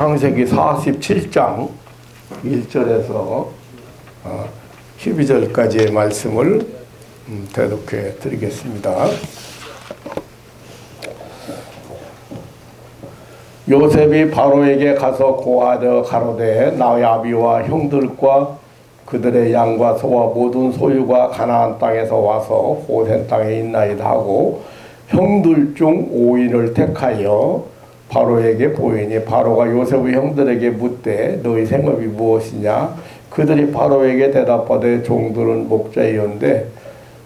창세기 47장 1절에서 12절까지의 말씀을 대독해 드리겠습니다. 요셉이 바로에게 가서 고하여 가로되 나의 아비와 형들과 그들의 양과 소와 모든 소유가 가나안 땅에서 와서 고센 땅에 있나이다 하고 형들 중 5인을 택하여 바로에게 보이니 바로가 요셉의 형들에게 묻되 너희 생업이 무엇이냐? 그들이 바로에게 대답하되 종들은 목자이온데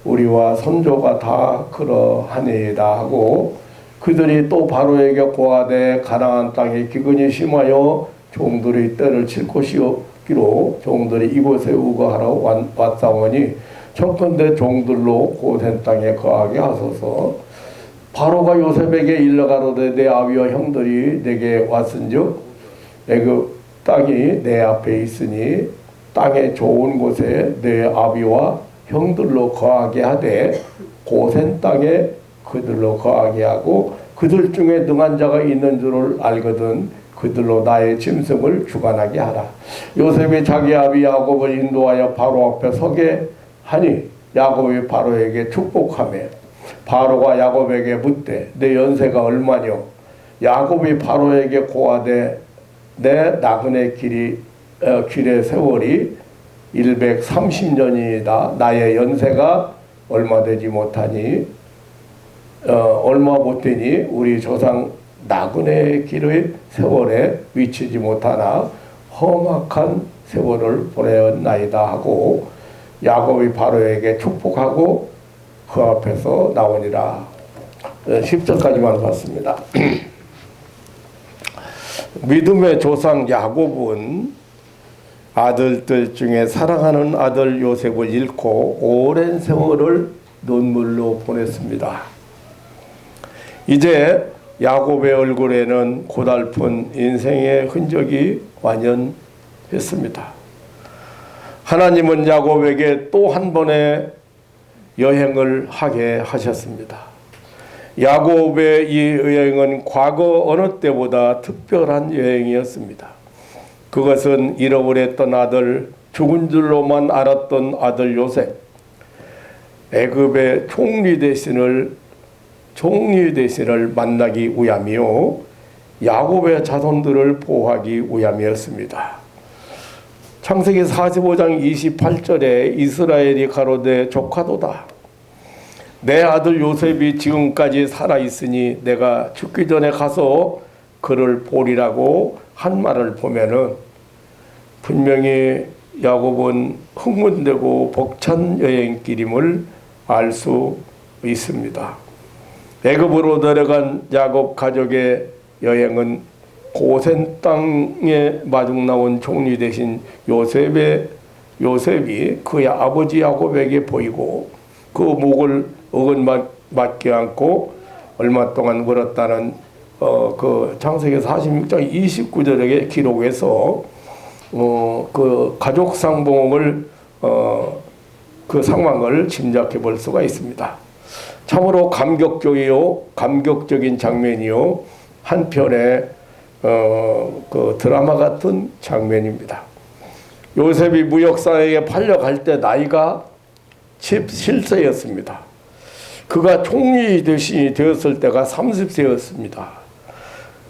우리와 선조가 다 그러하니이다 하고 그들이 또 바로에게 고하되 가나안 땅에 기근이 심하여 종들이 때를 칠 곳이 없기로 종들이 이곳에 우거하러 왔사오니 청컨대 종들로 고센 땅에 거하게 하소서. 바로가 요셉에게 일러가로되 내 아비와 형들이 내게 왔은즉 애굽 땅이 내 앞에 있으니 땅의 좋은 곳에 내 아비와 형들로 거하게 하되 고센 땅에 그들로 거하게 하고 그들 중에 능한 자가 있는 줄을 알거든 그들로 나의 짐승을 주관하게 하라. 요셉이 자기 아비 야곱을 인도하여 바로 앞에 서게 하니 야곱이 바로에게 축복하며 바로가 야곱에게 묻되 내 연세가 얼마뇨? 야곱이 바로에게 고하되 내 나그네 길의 세월이 130년이다. 나의 연세가 얼마 되지 못하니 얼마 못 되니 우리 조상 나그네 길의 세월에 미치지 못하나 험악한 세월을 보내었나이다 하고 야곱이 바로에게 축복하고 그 앞에서 나오니라. 10절까지만 봤습니다. 믿음의 조상 야곱은 아들들 중에 사랑하는 아들 요셉을 잃고 오랜 세월을 눈물로 보냈습니다. 이제 야곱의 얼굴에는 고달픈 인생의 흔적이 완연했습니다. 하나님은 야곱에게 또 한 번의 여행을 하게 하셨습니다. 야곱의 이 여행은 과거 어느 때보다 특별한 여행이었습니다. 그것은 잃어버렸던 아들, 죽은 줄로만 알았던 아들 요셉, 애굽의 총리 대신을 만나기 위함이요 야곱의 자손들을 보호하기 위함이었습니다. 창세기 45장 28절에 이스라엘이 가로되 조카도다. 내 아들 요셉이 지금까지 살아있으니 내가 죽기 전에 가서 그를 보리라고 한 말을 보면은 분명히 야곱은 흥분되고 벅찬 여행길임을 알 수 있습니다. 애굽으로 내려간 야곱 가족의 여행은 고센 땅에 마중 나온 총리 대신 요셉이 그의 아버지 야곱에게 보이고 그 목을 어긋맞게 안고 얼마 동안 울었다는 그 창세기 46장 29절의 기록에서 그 가족 상봉을 그 상황을 짐작해 볼 수가 있습니다. 참으로 감격적인 장면이요 한편의 그 드라마 같은 장면입니다. 요셉이 무역사에게 팔려갈 때 나이가 17세였습니다. 그가 총리 대신이 되었을 때가 30세였습니다.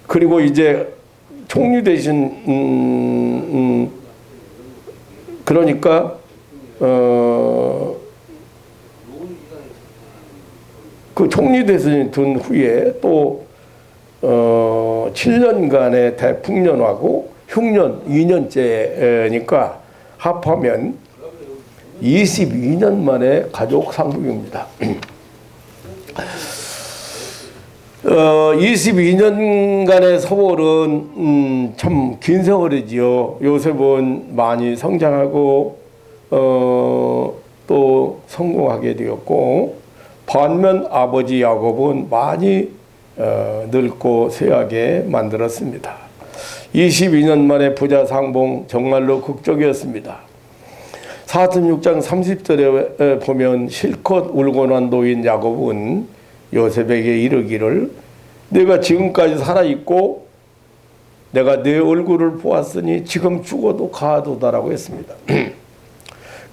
그리고 이제 총리 대신 그러니까 그 총리 대신이 된 후에 또 7년간의 대풍년하고 흉년 2년째니까 합하면 22년 만에 가족 상봉입니다. 22년간의 세월은 참 긴 세월이지요. 요셉은 많이 성장하고 또 성공하게 되었고 반면 아버지 야곱은 많이 늙고 쇠하게 만들었습니다. 22년 만에 부자 상봉 정말로 극적이었습니다. 46장 30절에 보면 실컷 울고 난 노인 야곱은 요셉에게 이르기를 내가 지금까지 살아있고 내가 네 얼굴을 보았으니 지금 죽어도 가도다라고 했습니다.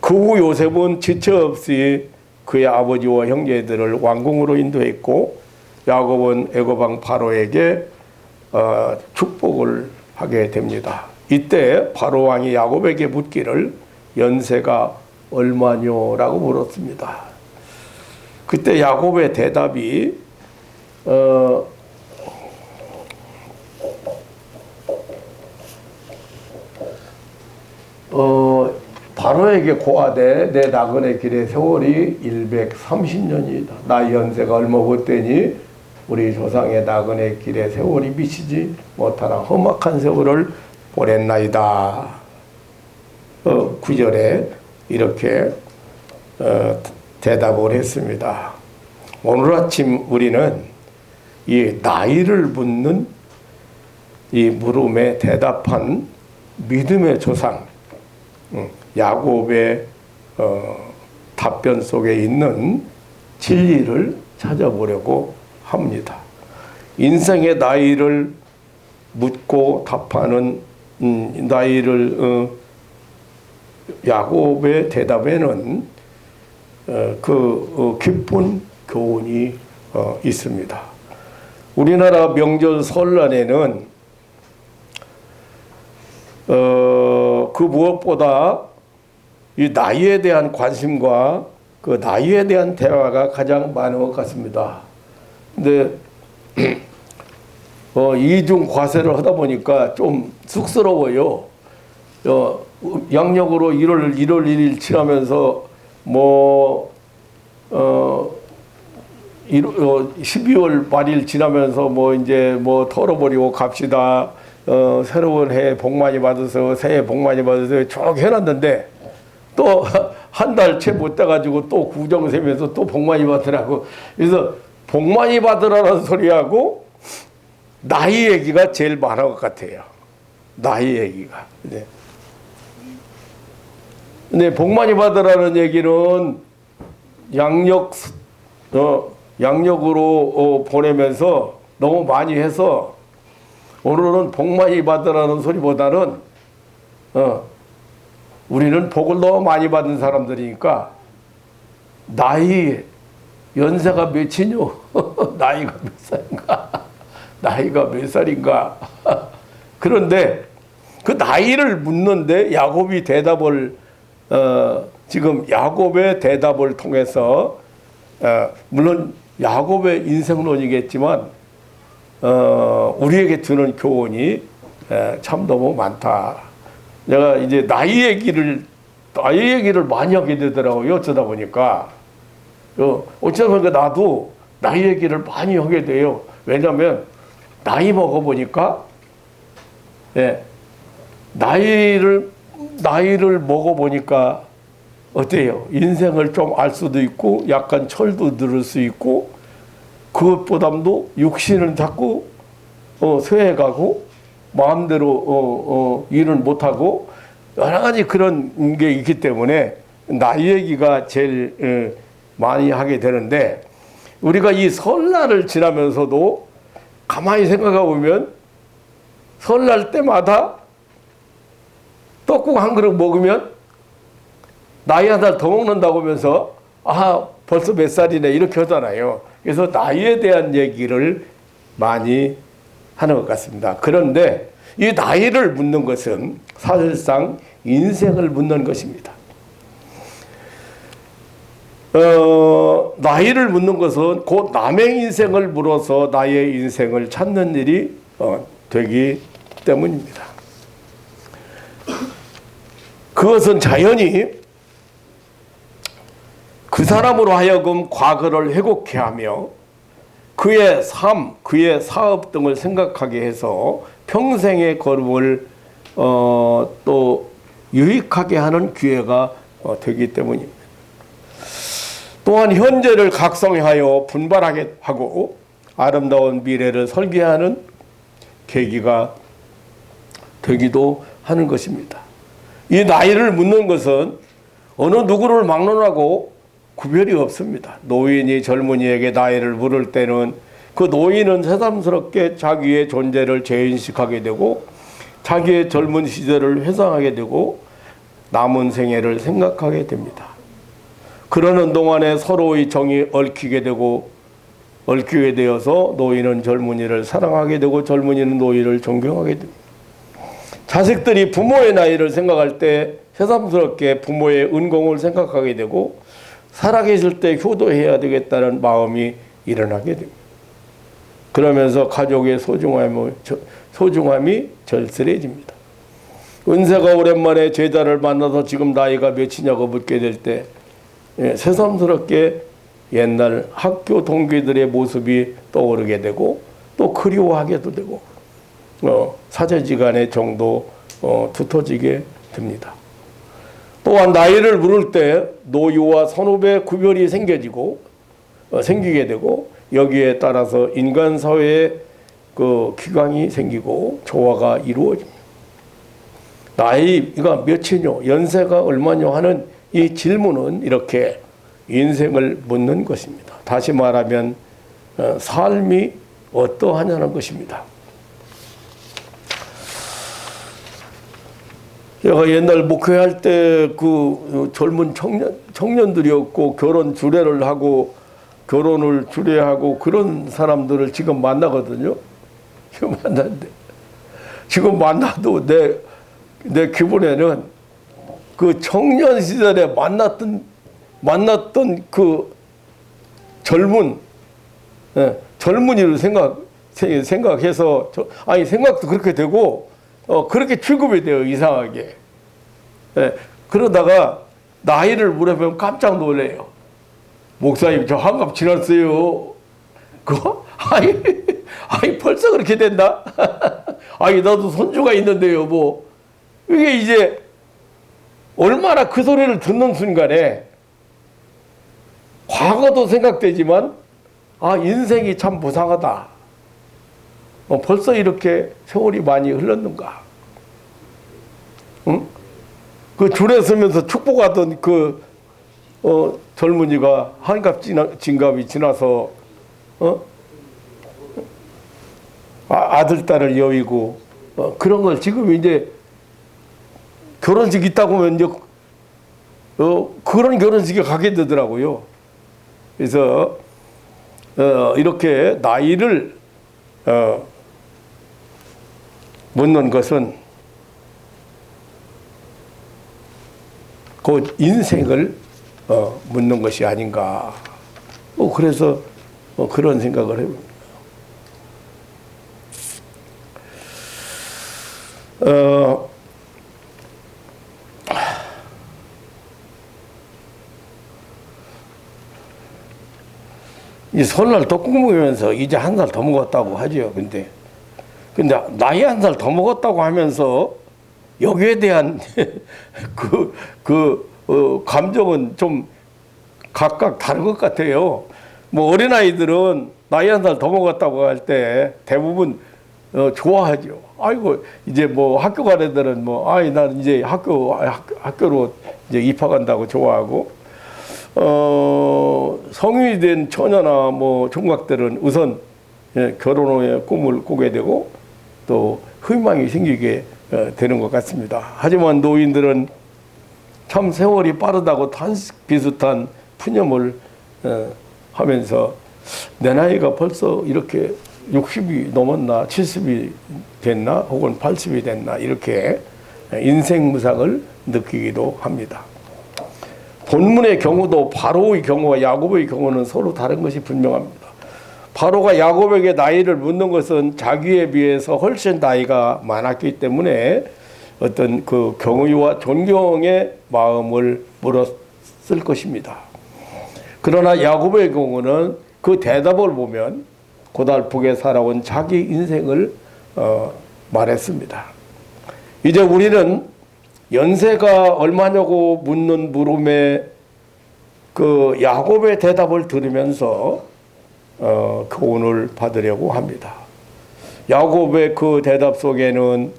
그 후 요셉은 지체 없이 그의 아버지와 형제들을 왕궁으로 인도했고 야곱은 애굽 왕 바로에게 축복을 하게 됩니다. 이때 바로 왕이 야곱에게 묻기를 연세가 얼마뇨라고 물었습니다. 그때 야곱의 대답이 바로에게 고하되 내 나그네 길의 세월이 130년이다. 나의 연세가 얼마 못되니 우리 조상의 나그네 길의 세월이 미치지 못하나 험악한 세월을 보냈나이다. 9절에 이렇게 대답을 했습니다. 오늘 아침 우리는 이 나이를 묻는 이 물음에 대답한 믿음의 조상 야곱의 답변 속에 있는 진리를 찾아보려고 합니다. 인생의 나이를 묻고 답하는 나이를 야곱의 대답에는 깊은 교훈이 있습니다. 우리나라 명절 설날에는 그 무엇보다 이 나이에 대한 관심과 그 나이에 대한 대화가 가장 많은 것 같습니다. 근데 이중 과세를 하다 보니까 좀 쑥스러워요. 양력으로 1월 1일 지나면서 12월 말일 지나면서 이제 털어버리고 갑시다. 새로운 해 복 많이 받으세요. 새해 복 많이 받으세요. 쭉 해놨는데 또 한 달 채 못 돼가지고 또 구정 세면서 또 복 많이 받으라고. 그래서 복 많이 받으라는 소리하고 나이 얘기가 제일 많은 것 같아요. 나이 얘기가. 네. 근데 복 많이 받으라는 얘기는 양력으로 보내면서 너무 많이 해서 오늘은 복 많이 받으라는 소리보다는 우리는 복을 너무 많이 받은 사람들이니까 나이 연세가 몇이뇨? 나이가 몇 살인가? 나이가 몇 살인가? 그런데 그 나이를 묻는데 야곱이 대답을 지금 야곱의 대답을 통해서 물론 야곱의 인생론이겠지만 우리에게 주는 교훈이 참 너무 많다. 내가 이제 나이 얘기를 많이 하게 되더라고요. 어쩌다 보니까 나도 나이 얘기를 많이 하게 돼요. 왜냐하면 나이 먹어보니까 나이를 먹어보니까 어때요? 인생을 좀 알 수도 있고 약간 철도 들을 수 있고 그것보다도 육신은 자꾸 쇠해가고 마음대로 일을 못하고 여러 가지 그런 게 있기 때문에 나이 얘기가 제일 많이 하게 되는데 우리가 이 설날을 지나면서도 가만히 생각해 보면 설날 때마다 떡국 한 그릇 먹으면 나이 한 살 더 먹는다고 하면서 벌써 몇 살이네 이렇게 하잖아요. 그래서 나이에 대한 얘기를 많이 하는 것 같습니다. 그런데 이 나이를 묻는 것은 사실상 인생을 묻는 것입니다. 나이를 묻는 것은 곧 남의 인생을 물어서 나의 인생을 찾는 일이 되기 때문입니다. 그것은 자연히 그 사람으로 하여금 과거를 회곡해 하며 그의 삶, 그의 사업 등을 생각하게 해서 평생의 걸음을 또 유익하게 하는 기회가 되기 때문입니다. 또한 현재를 각성하여 분발하게 하고 아름다운 미래를 설계하는 계기가 되기도 하는 것입니다. 이 나이를 묻는 것은 어느 누구를 막론하고 구별이 없습니다. 노인이 젊은이에게 나이를 물을 때는 그 노인은 새삼스럽게 자기의 존재를 재인식하게 되고 자기의 젊은 시절을 회상하게 되고 남은 생애를 생각하게 됩니다. 그러는 동안에 서로의 정이 얽히게 되어서 노인은 젊은이를 사랑하게 되고 젊은이는 노인을 존경하게 됩니다. 자식들이 부모의 나이를 생각할 때 새삼스럽게 부모의 은공을 생각하게 되고 살아계실 때 효도해야 되겠다는 마음이 일어나게 됩니다. 그러면서 가족의 소중함이 절실해집니다. 은세가 오랜만에 제자를 만나서 지금 나이가 몇이냐고 묻게 될 때 새삼스럽게 옛날 학교 동기들의 모습이 떠오르게 되고 또 그리워하게도 되고 사제지간의 정도 두터지게 됩니다. 또한 나이를 물을 때 노유와 선후배 구별이 생기게 되고 여기에 따라서 인간 사회에 그 기강이 생기고 조화가 이루어집니다. 나이가 몇이뇨, 연세가 얼마뇨 하는 이 질문은 이렇게 인생을 묻는 것입니다. 다시 말하면 삶이 어떠하냐는 것입니다. 제가 옛날 목회할 때 그 젊은 청년들이었고 결혼 주례를 하고 결혼을 주례하고 그런 사람들을 지금 만나거든요. 지금 만났는데 지금 만나도 내 기분에는 그 청년 시절에 만났던 그 젊은이를 생각해서 아니 생각도 그렇게 되고 그렇게 취급이 돼요. 이상하게. 그러다가 나이를 물어보면 깜짝 놀래요. 목사님 저 환갑 지났어요. 그거? 아니 벌써 그렇게 된다? 아니 나도 손주가 있는데요. 뭐 이게 이제 얼마나 그 소리를 듣는 순간에 과거도 생각되지만 인생이 참 무상하다. 벌써 이렇게 세월이 많이 흘렀는가? 응? 그 줄에 서면서 축복하던 그 젊은이가 한갑 진갑이 지나서 아들 딸을 여의고 그런 걸 지금 이제 결혼식 있다고 하면 이제 그런 결혼식에 가게 되더라고요. 그래서 이렇게 나이를 묻는 것은 그 인생을 묻는 것이 아닌가. 그래서 그런 생각을 해봅니다. 이 설날 떡국 먹으면서 이제 한 살 더 먹었다고 하죠. 근데 나이 한 살 더 먹었다고 하면서 여기에 대한 감정은 좀 각각 다른 것 같아요. 뭐 어린아이들은 나이 한 살 더 먹었다고 할 때 대부분 좋아하죠. 아이고 이제 뭐 학교 간 애들은 난 이제 학교로 이제 입학한다고 좋아하고 성인이 된 처녀나 총각들은 우선 결혼 후에 꿈을 꾸게 되고 또 희망이 생기게 되는 것 같습니다. 하지만 노인들은 참 세월이 빠르다고 비슷한 푸념을 하면서 내 나이가 벌써 이렇게 60이 넘었나 70이 됐나 혹은 80이 됐나 이렇게 인생 무상을 느끼기도 합니다. 본문의 경우도 바로의 경우와 야곱의 경우는 서로 다른 것이 분명합니다. 바로가 야곱에게 나이를 묻는 것은 자기에 비해서 훨씬 나이가 많았기 때문에 어떤 그 경의와 존경의 마음을 물었을 것입니다. 그러나 야곱의 경우는 그 대답을 보면 고달프게 살아온 자기 인생을 말했습니다. 이제 우리는 연세가 얼마냐고 묻는 물음에 그 야곱의 대답을 들으면서 교훈을 받으려고 합니다. 야곱의 그 대답 속에는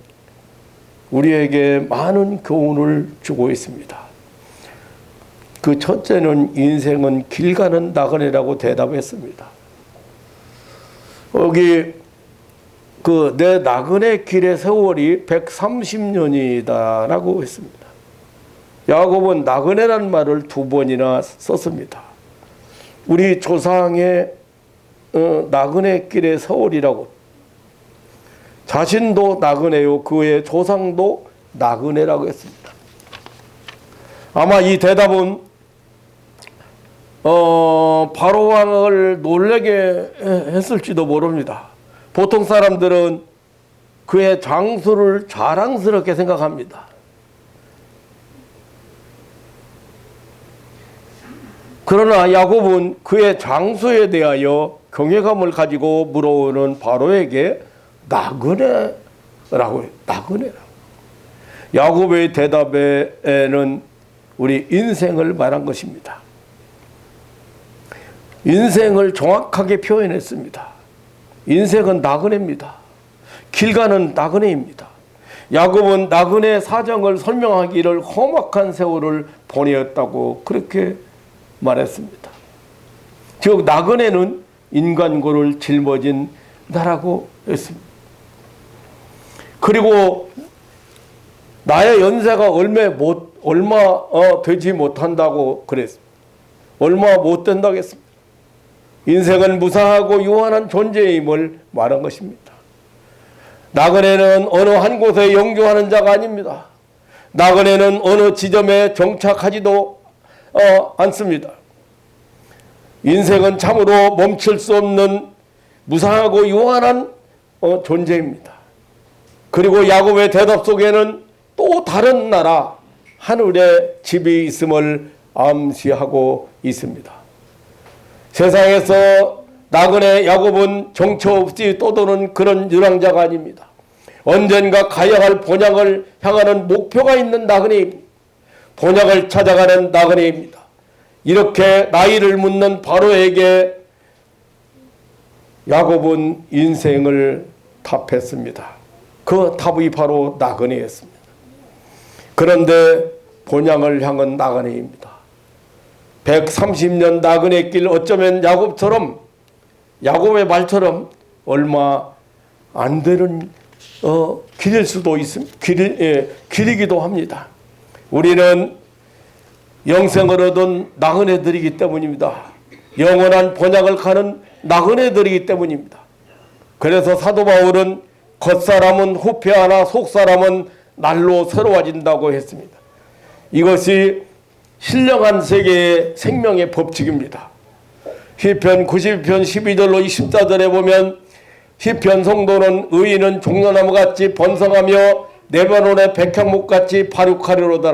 우리에게 많은 교훈을 주고 있습니다. 그 첫째는 인생은 길 가는 나그네라고 대답했습니다. 여기 그 내 나그네 길의 세월이 130년이다라고 했습니다. 야곱은 나그네란 말을 2번이나 썼습니다. 우리 조상의 나그네 길의 세월이라고. 자신도 나그네요, 그의 조상도 나그네라고 했습니다. 아마 이 대답은 바로 왕을 놀라게 했을지도 모릅니다. 보통 사람들은 그의 장수를 자랑스럽게 생각합니다. 그러나 야곱은 그의 장수에 대하여 경외감을 가지고 물어오는 바로에게 나그네라고 해요. 나그네라고. 야곱의 대답에는 우리 인생을 말한 것입니다. 인생을 정확하게 표현했습니다. 인생은 나그네입니다. 길가는 나그네입니다. 야곱은 나그네 사정을 설명하기를 험악한 세월을 보내었다고 그렇게 말했습니다. 즉 나그네는 인간고를 짊어진 나라고 했습니다. 그리고 나의 연세가 얼마 되지 못한다고 그랬습니다. 얼마 못 된다고 했습니다. 인생은 무상하고 유한한 존재임을 말한 것입니다. 나그네는 어느 한 곳에 영주하는 자가 아닙니다. 나그네는 어느 지점에 정착하지도 않습니다. 인생은 참으로 멈출 수 없는 무상하고 유한한 존재입니다. 그리고 야곱의 대답 속에는 또 다른 나라 하늘에 집이 있음을 암시하고 있습니다. 세상에서 나그네 야곱은 정처 없이 떠도는 그런 유랑자가 아닙니다. 언젠가 가야 할 본향을 향하는 목표가 있는 나그네입니다. 본향을 찾아가는 나그네입니다. 이렇게 나이를 묻는 바로에게 야곱은 인생을 답했습니다. 그 답이 바로 나그네였습니다. 그런데 본향을 향한 나그네입니다. 130년 나그네 길, 어쩌면 야곱의 말처럼 얼마 안 되는 길일 수도 있습니다. 길이기도 합니다. 우리는 영생을 얻은 나그네들이기 때문입니다. 영원한 본향을 가는 나그네들이기 때문입니다. 그래서 사도 바울은 겉사람은 후패하나 속사람은 날로 새로워진다고 했습니다. 이것이 신령한 세계의 생명의 법칙입니다. 시편 92편 12절로 24절에 보면 시편 성도는 의인은 종려나무같이 번성하며 레바논의 백향목같이 발육하리로다.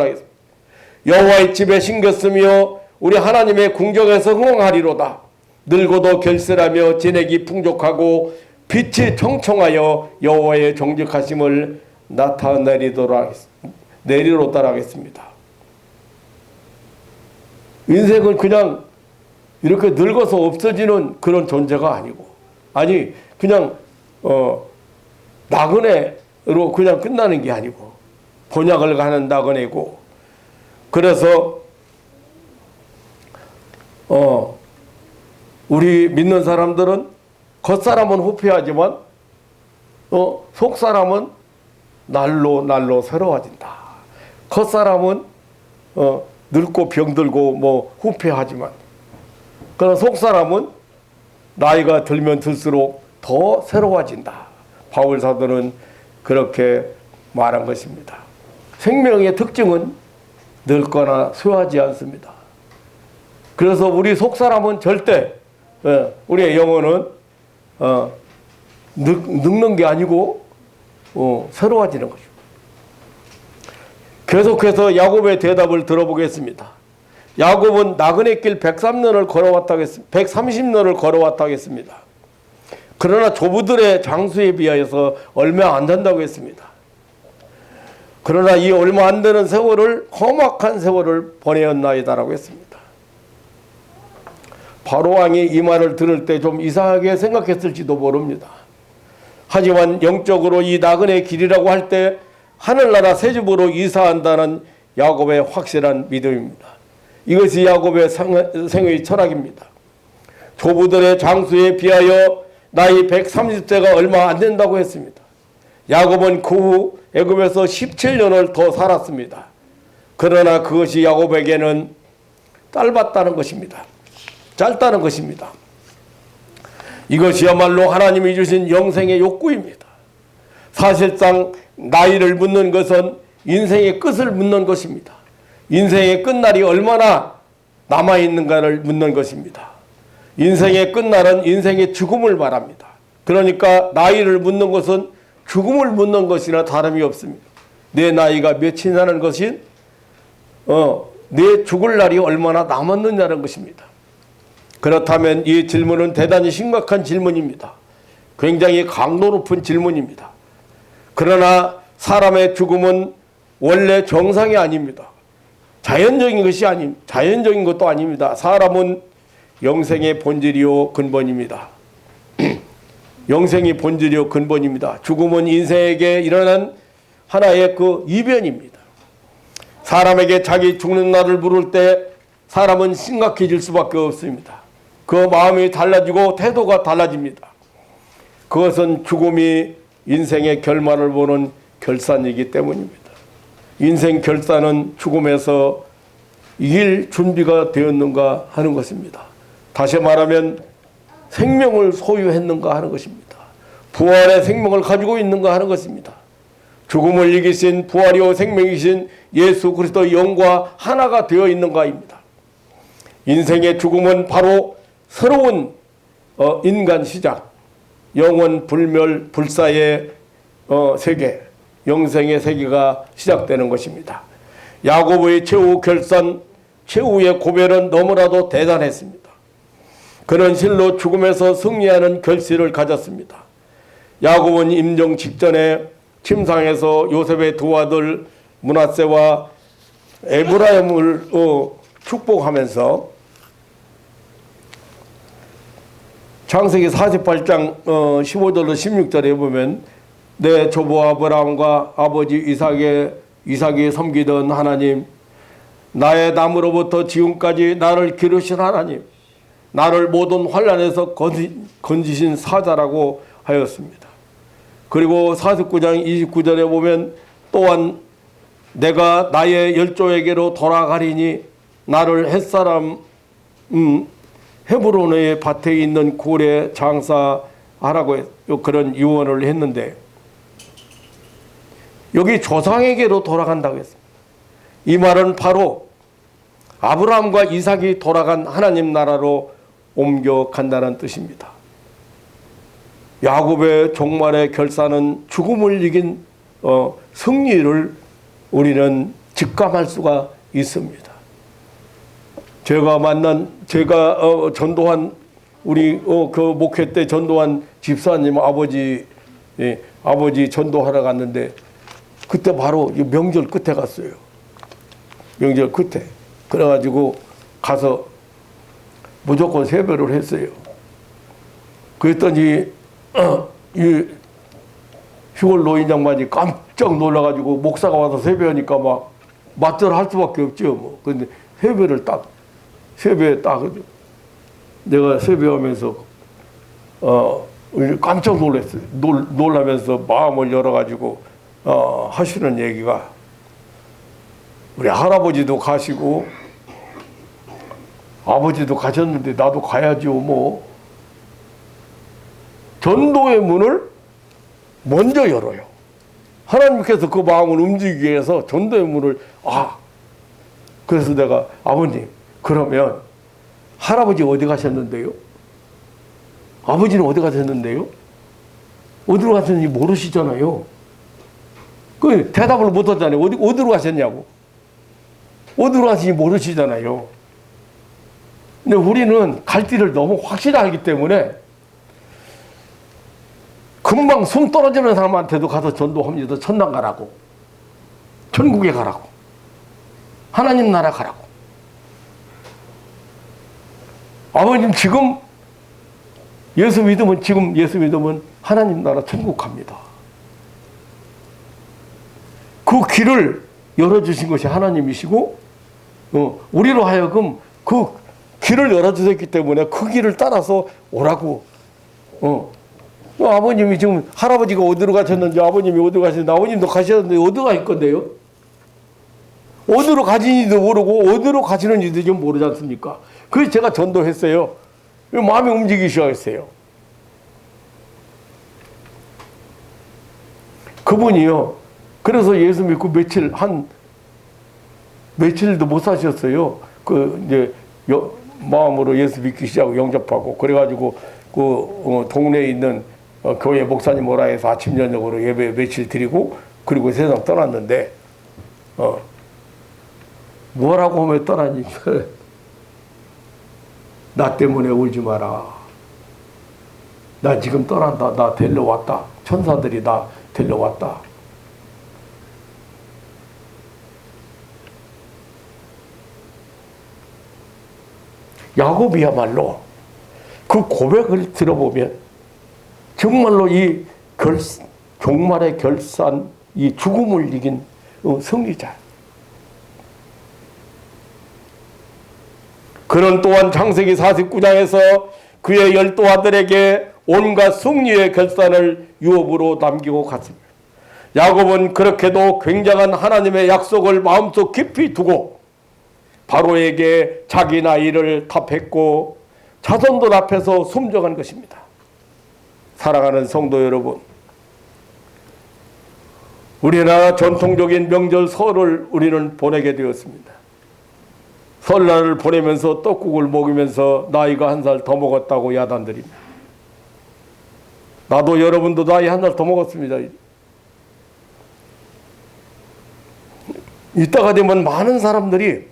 여호와의 집에 심겼으며 우리 하나님의 궁정에서 흥황하리로다. 늙어도 결실하며 진액이 풍족하고 빛이 청청하여 여호와의 정직하심을 나타내리로다 하겠습니다. 인생은 그냥 이렇게 늙어서 없어지는 그런 존재가 아니고, 아니 그냥 나그네로 그냥 끝나는 게 아니고 본향을 가는 나그네고, 그래서 우리 믿는 사람들은 겉사람은 후패하지만 속사람은 날로 새로워진다. 겉사람은 늙고 병들고 뭐 후패하지만, 그러나 속사람은 나이가 들면 들수록 더 새로워진다. 바울 사도는 그렇게 말한 것입니다. 생명의 특징은 늙거나 쇠하지 않습니다. 그래서 우리 속사람은 절대, 우리의 영혼은 늙는 게 아니고 새로워지는 거죠. 계속해서 야곱의 대답을 들어보겠습니다. 야곱은 나그네 길 130년을 걸어왔다고 했습니다. 그러나 조부들의 장수에 비하여서 얼마 안 된다고 했습니다. 그러나 이 얼마 안 되는 세월을, 험악한 세월을 보내었나이다라고 했습니다. 바로왕이 이 말을 들을 때 좀 이상하게 생각했을지도 모릅니다. 하지만 영적으로 이 나그네 길이라고 할 때 하늘나라 새 집으로 이사한다는 야곱의 확실한 믿음입니다. 이것이 야곱의 생의 철학입니다. 조부들의 장수에 비하여 나이 130세가 얼마 안 된다고 했습니다. 야곱은 그 후 애굽에서 17년을 더 살았습니다. 그러나 그것이 야곱에게는 짧았다는 것입니다. 짧다는 것입니다. 이것이야말로 하나님이 주신 영생의 욕구입니다. 사실상 나이를 묻는 것은 인생의 끝을 묻는 것입니다. 인생의 끝날이 얼마나 남아있는가를 묻는 것입니다. 인생의 끝날은 인생의 죽음을 말합니다. 그러니까 나이를 묻는 것은 죽음을 묻는 것이나 다름이 없습니다. 내 나이가 몇이냐는 것이 내 죽을 날이 얼마나 남았느냐는 것입니다. 그렇다면 이 질문은 대단히 심각한 질문입니다. 굉장히 강도 높은 질문입니다. 그러나 사람의 죽음은 원래 정상이 아닙니다. 자연적인 것도 아닙니다. 사람은 영생의 본질이요 근본입니다. 영생이 본질이요 근본입니다. 죽음은 인생에게 일어난 하나의 그 이변입니다. 사람에게 자기 죽는 날을 물을 때 사람은 심각해질 수밖에 없습니다. 그 마음이 달라지고 태도가 달라집니다. 그것은 죽음이 인생의 결말을 보는 결산이기 때문입니다. 인생 결산은 죽음에서 이길 준비가 되었는가 하는 것입니다. 다시 말하면 생명을 소유했는가 하는 것입니다. 부활의 생명을 가지고 있는가 하는 것입니다. 죽음을 이기신 부활이요 생명이신 예수 그리스도의 영과 하나가 되어 있는가입니다. 인생의 죽음은 바로 새로운 인간 시작, 영원 불멸 불사의 세계, 영생의 세계가 시작되는 것입니다. 야곱의 최후 결산, 최후의 고별은 너무나도 대단했습니다. 그는 실로 죽음에서 승리하는 결실을 가졌습니다. 야곱은 임종 직전에 침상에서 요셉의 두 아들 므낫세와 에브라임을 축복하면서 창세기 48장 15절로 16절에 보면 내 조부 아브라함과 아버지 이삭이 섬기던 하나님, 나의 남으로부터 지금까지 나를 기르신 하나님, 나를 모든 환난에서 건지신 사자라고 하였습니다. 그리고 49장 29절에 보면 또한 내가 나의 열조에게로 돌아가리니 나를 햇사람 헤브론의 밭에 있는 굴에 장사하라고 그런 유언을 했는데 여기 조상에게로 돌아간다고 했습니다. 이 말은 바로 아브라함과 이삭이 돌아간 하나님 나라로 옮겨간다는 뜻입니다. 야곱의 종말의 결산은 죽음을 이긴 승리를 우리는 직감할 수가 있습니다. 제가 전도한 우리 그 목회 때 전도한 집사님 아버지 전도하러 갔는데 그때 바로 명절 끝에 갔어요. 명절 끝에. 그래가지고 가서 무조건 세배를 했어요. 그랬더니 이 휴걸 노인 양반이 깜짝 놀라가지고 목사가 와서 세배하니까 막 맞절 할 수밖에 없죠. 뭐. 근데 세배에 딱 내가 세배하면서 깜짝 놀랐어요. 놀라면서 마음을 열어가지고 하시는 얘기가 우리 할아버지도 가시고 아버지도 가셨는데 나도 가야죠. 뭐 전도의 문을 먼저 열어요. 하나님께서 그 마음을 움직이기 위해서 전도의 문을 그래서 내가 아버님 그러면 할아버지 어디 가셨는데요? 아버지는 어디 가셨는데요? 어디로 가셨는지 모르시잖아요. 그 대답을 못 하잖아요. 어디로 가셨냐고. 어디로 가시는지 모르시잖아요. 근데 우리는 갈 길을 너무 확실히 알기 때문에 금방 숨 떨어지는 사람한테도 가서 전도합니다. 천당 가라고. 천국에 가라고. 하나님 나라 가라고. 아버님 지금 예수 믿으면 하나님 나라 천국 갑니다. 그 길을 열어주신 것이 하나님이시고 우리로 하여금 그 길을 열어주셨기 때문에 그 길을 따라서 오라고 아버님이 지금 할아버지가 어디로 가셨는지 아버님이 어디로 가셨는지 아버님도 가셨는데 어디로 가실 건데요? 어디로 가시는지도 모르고 어디로 가시는지도 좀 모르지 않습니까? 그래서 제가 전도했어요. 마음이 움직이기 시작했어요. 그분이요. 그래서 예수 믿고 며칠도 못 사셨어요. 이제 마음으로 예수 믿기 시작하고 영접하고 그래가지고 동네에 있는 교회 목사님 오라 해서 아침 저녁으로 예배 며칠 드리고 그리고 세상 떠났는데 뭐라고 하면 떠나니 나 때문에 울지 마라. 나 지금 떠난다. 나 데려왔다. 천사들이 나 데려왔다. 야곱이야말로 그 고백을 들어보면 정말로 이 종말의 결산, 이 죽음을 이긴 승리자. 그는 또한 창세기 49장에서 그의 12 아들에게 온갖 승리의 결산을 유업으로 남기고 갔습니다. 야곱은 그렇게도 굉장한 하나님의 약속을 마음속 깊이 두고 바로에게 자기 나이를 답했고 자손들 앞에서 숨져간 것입니다. 사랑하는 성도 여러분, 우리나라 전통적인 명절 설을 우리는 보내게 되었습니다. 설날을 보내면서 떡국을 먹으면서 나이가 1살 더 먹었다고 야단드립니다. 나도 여러분도 나이 1살 더 먹었습니다. 이따가 되면 많은 사람들이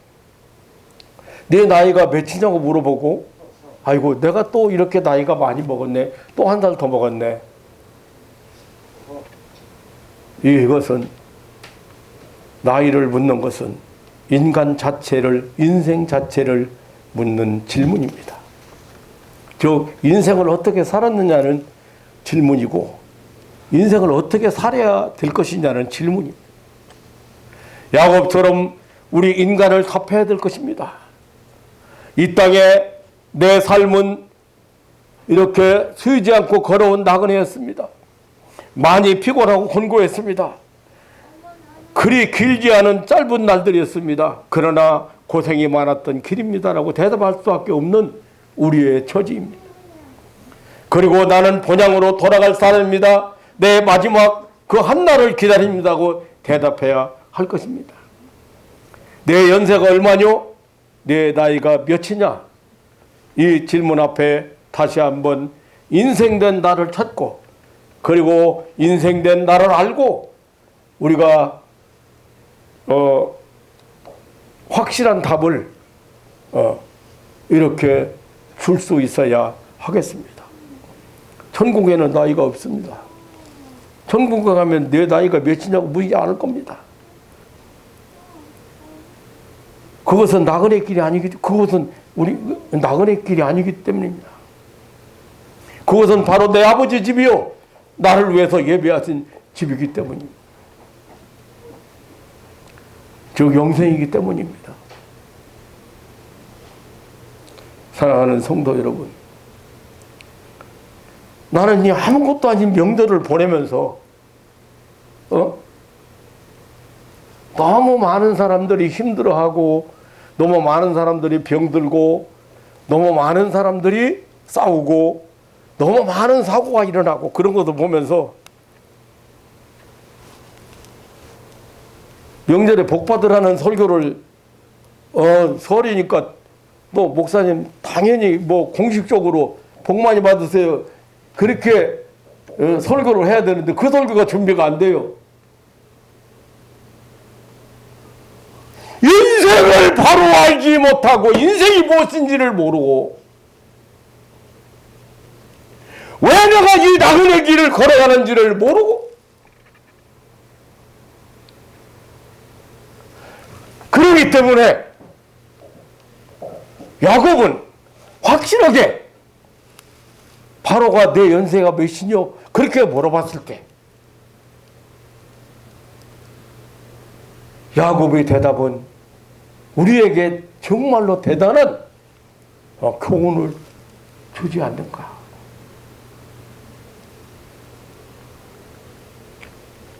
내 나이가 몇이냐고 물어보고 아이고 내가 또 이렇게 나이가 많이 먹었네. 또 1살 더 먹었네. 이것은 나이를 묻는 것은 인간 자체를 인생 자체를 묻는 질문입니다. 즉 인생을 어떻게 살았느냐는 질문이고 인생을 어떻게 살아야 될 것이냐는 질문입니다. 야곱처럼 우리 인간을 답해야 될 것입니다. 이 땅에 내 삶은 이렇게 쉬지 않고 걸어온 나그네였습니다. 많이 피곤하고 곤고했습니다. 그리 길지 않은 짧은 날들이었습니다. 그러나 고생이 많았던 길입니다라고 대답할 수밖에 없는 우리의 처지입니다. 그리고 나는 본향으로 돌아갈 사람입니다. 내 마지막 그 한날을 기다립니다고 대답해야 할 것입니다. 내 연세가 얼마뇨? 내 나이가 몇이냐? 이 질문 앞에 다시 한번 인생된 나를 찾고 그리고 인생된 나를 알고 우리가 확실한 답을 이렇게 줄 수 있어야 하겠습니다. 천국에는 나이가 없습니다. 천국에 가면 내 나이가 몇이냐고 묻지 않을 겁니다. 그것은 나그네 길이 그것은 우리 나그네 길이 아니기 때문입니다. 그것은 바로 내 아버지 집이요 나를 위해서 예배하신 집이기 때문입니다. 즉 영생이기 때문입니다. 사랑하는 성도 여러분, 나는 이 아무것도 아닌 명절을 보내면서 너무 많은 사람들이 힘들어하고 너무 많은 사람들이 병들고 너무 많은 사람들이 싸우고 너무 많은 사고가 일어나고 그런 것도 보면서 명절에 복 받으라는 설교를 설이니까 또 목사님 당연히 뭐 공식적으로 복 많이 받으세요 그렇게 설교를 해야 되는데 그 설교가 준비가 안 돼요. 인생을 바로 알지 못하고 인생이 무엇인지를 모르고 왜 내가 이 나그네 길을 걸어가는지를 모르고 그렇기 때문에 야곱은 확실하게 바로가 내 연세가 몇이뇨? 그렇게 물어봤을 때 야곱의 대답은 우리에게 정말로 대단한 교훈을 주지 않는가.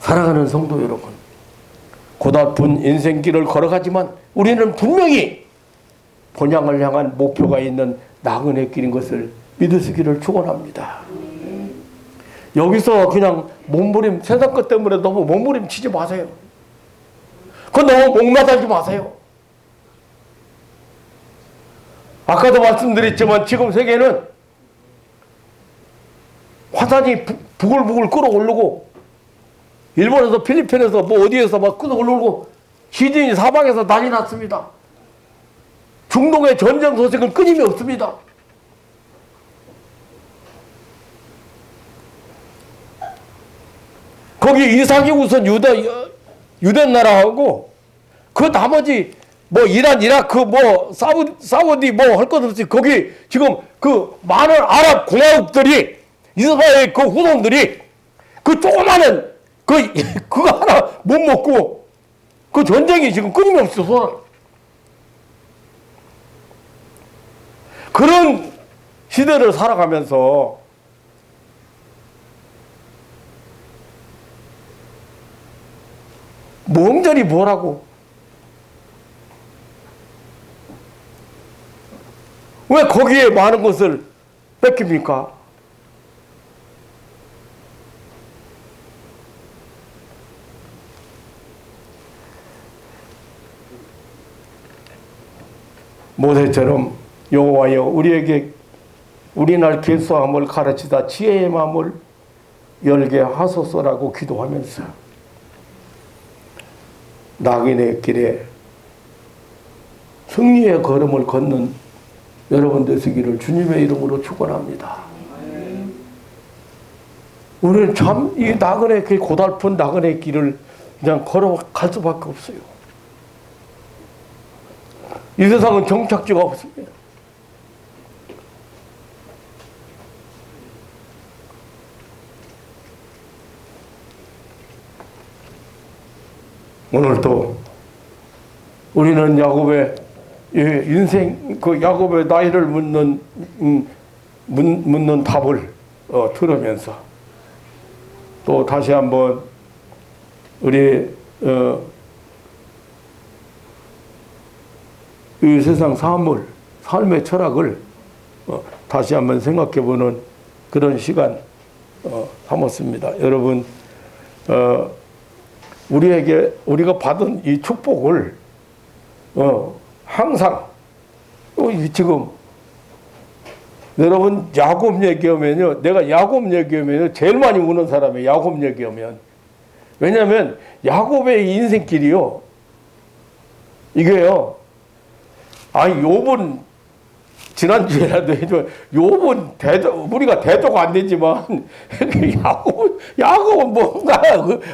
사랑하는 성도 여러분, 고달픈 인생길을 걸어가지만 우리는 분명히 본향을 향한 목표가 있는 나그네 길인 것을 믿으시기를 축원합니다. 여기서 그냥 몸부림, 세상 것 때문에 너무 몸부림 치지 마세요. 그건 너무 목마르지 마세요. 아까도 말씀드렸지만 지금 세계는 화산이 부글부글 끓어오르고, 일본에서 필리핀에서 뭐 어디에서 막 끓어오르고, 시드니 사방에서 난리 났습니다. 중동의 전쟁 소식은 끊임이 없습니다. 거기 이삭이 우선 유대 나라하고 그 나머지 뭐 이란, 이라크, 뭐 사우디 뭐 할 것 없이 거기 지금 그 많은 아랍 공화국들이, 이스라엘 그 후손들이 그 조그마한 그거 하나 못 먹고 그 전쟁이 지금 끊임없이 쏟아. 그런 시대를 살아가면서 멍절이 뭐라고? 왜 거기에 많은 것을 뺏깁니까? 모세처럼 여호와여 우리에게 우리 날 계수함을 가르치다 지혜의 마음을 열게 하소서라고 기도하면서 낙인의 길에 승리의 걸음을 걷는 여러분 되시기를 주님의 이름으로 축원합니다. 우리는 참 이 나그네 길, 고달픈 나그네 길을 그냥 걸어갈 수밖에 없어요. 이 세상은 정착지가 없습니다. 오늘도 우리는 야곱의 인생, 그 야곱의 나이를 묻는 답을 들으면서 또 다시 한번 우리 이 세상 삶의 철학을 다시 한번 생각해보는 그런 시간 삼았습니다. 여러분, 우리가 받은 이 축복을 항상 지금 여러분 야곱 얘기하면요, 내가 야곱 얘기하면요 제일 많이 우는 사람이에요. 야곱 얘기하면. 왜냐하면 야곱의 인생길이요, 이게요, 욥은 지난주에라도 해줘. 욥은 우리가 대조가 안 되지만 야곱은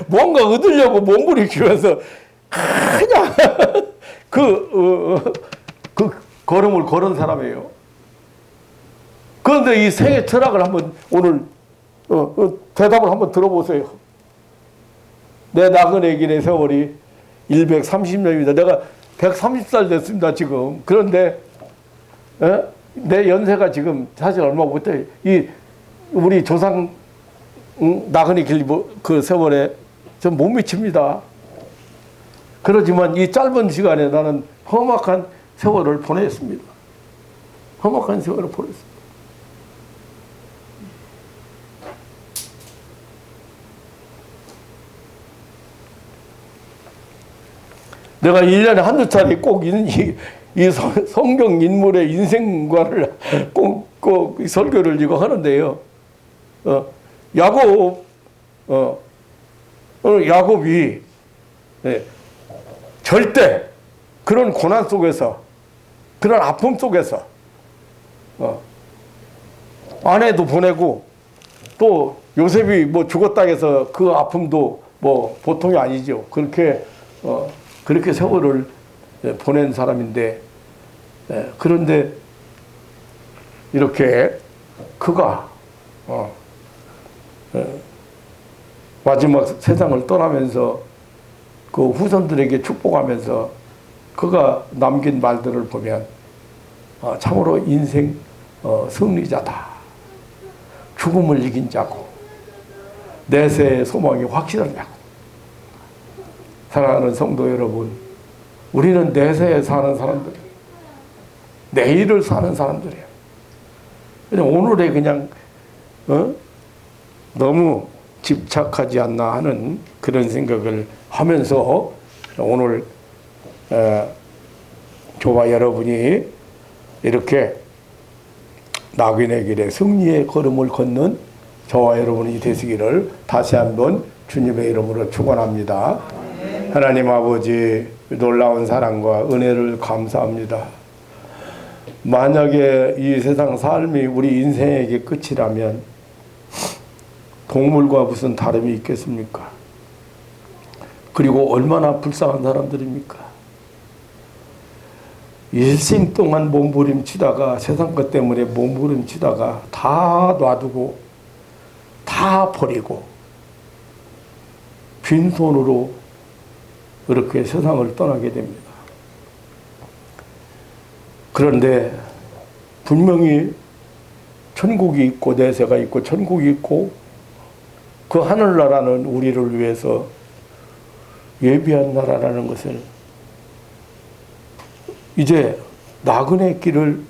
뭔가 얻으려고 몸부림치면서 그냥 그 걸음을 걸은 사람이에요. 그런데 이 생애 철학을 한번 오늘 대답을 한번 들어보세요. 내 나그네 길의 세월이 130년입니다. 내가 130살 됐습니다, 지금. 그런데, 내 연세가 지금 사실 얼마 못해. 우리 조상, 나그네 길, 그 세월에 전 못 미칩니다. 그렇지만 이 짧은 시간에 나는 험악한 세월을 보냈습니다. 험악한 세월을 보냈습니다. 내가 1년에 한두 차례 꼭 이 성경 인물의 인생관을 꼭 설교를 이거 하는데요. 야곱이 절대 그런 고난 속에서, 그런 아픔 속에서 아내도 보내고 또 요셉이 뭐 죽었다 해서 그 아픔도 뭐 보통이 아니죠. 그렇게 세월을 보낸 사람인데, 그런데 이렇게 그가 마지막 세상을 떠나면서 그 후손들에게 축복하면서 그가 남긴 말들을 보면 참으로 인생 승리자다. 죽음을 이긴 자고 내세의 소망이 확실한 자고 사랑하는 성도 여러분, 우리는 내세에 사는 사람들이에요. 내일을 사는 사람들이에요. 그냥 오늘에 그냥 너무 집착하지 않나 하는 그런 생각을 하면서 오늘 저와 여러분이 이렇게 낙인의 길에 승리의 걸음을 걷는 저와 여러분이 되시기를 다시 한번 주님의 이름으로 축원합니다. 하나님 아버지, 놀라운 사랑과 은혜를 감사합니다. 만약에 이 세상 삶이 우리 인생에게 끝이라면 동물과 무슨 다름이 있겠습니까? 그리고 얼마나 불쌍한 사람들입니까? 일생 동안 몸부림치다가 세상 것 때문에 몸부림치다가 다 놔두고 다 버리고 빈손으로 이렇게 세상을 떠나게 됩니다. 그런데 분명히 천국이 있고 내세가 있고 천국이 있고 그 하늘나라는 우리를 위해서 예비한 나라라는 것을 이제 나그네 길을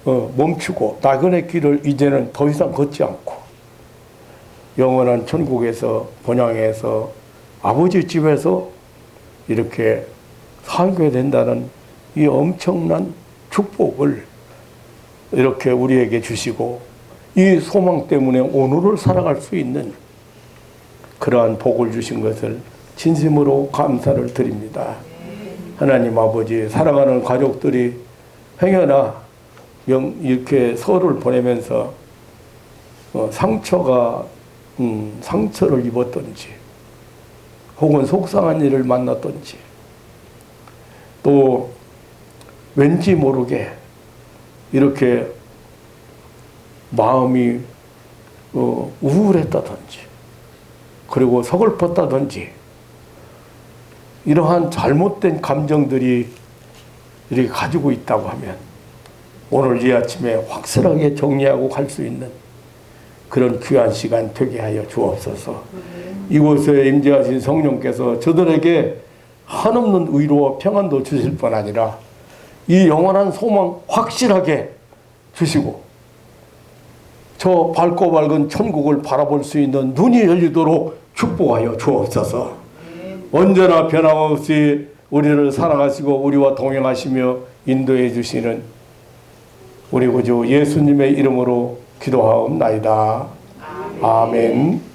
멈추고 나그네 길을 이제는 더 이상 걷지 않고 영원한 천국에서 본향에서 아버지 집에서 이렇게 살게 된다는 이 엄청난 축복을 이렇게 우리에게 주시고 이 소망 때문에 오늘을 살아갈 수 있는 그러한 복을 주신 것을 진심으로 감사를 드립니다. 하나님 아버지, 사랑하는 가족들이 행여나 이렇게 서로를 보내면서 상처를 입었던지 혹은 속상한 일을 만났던지 또 왠지 모르게 이렇게 마음이 우울했다든지 그리고 서글펐다든지 이러한 잘못된 감정들이 이렇게 가지고 있다고 하면 오늘 이 아침에 확실하게 정리하고 갈 수 있는 그런 귀한 시간 되게 하여 주옵소서. 이곳에 임재하신 성령께서 저들에게 한없는 의로와 평안도 주실 뿐 아니라 이 영원한 소망 확실하게 주시고 저 밝고 밝은 천국을 바라볼 수 있는 눈이 열리도록 축복하여 주옵소서. 언제나 변함없이 우리를 사랑하시고 우리와 동행하시며 인도해 주시는 우리 구주 예수님의 이름으로 기도하옵나이다. 아멘.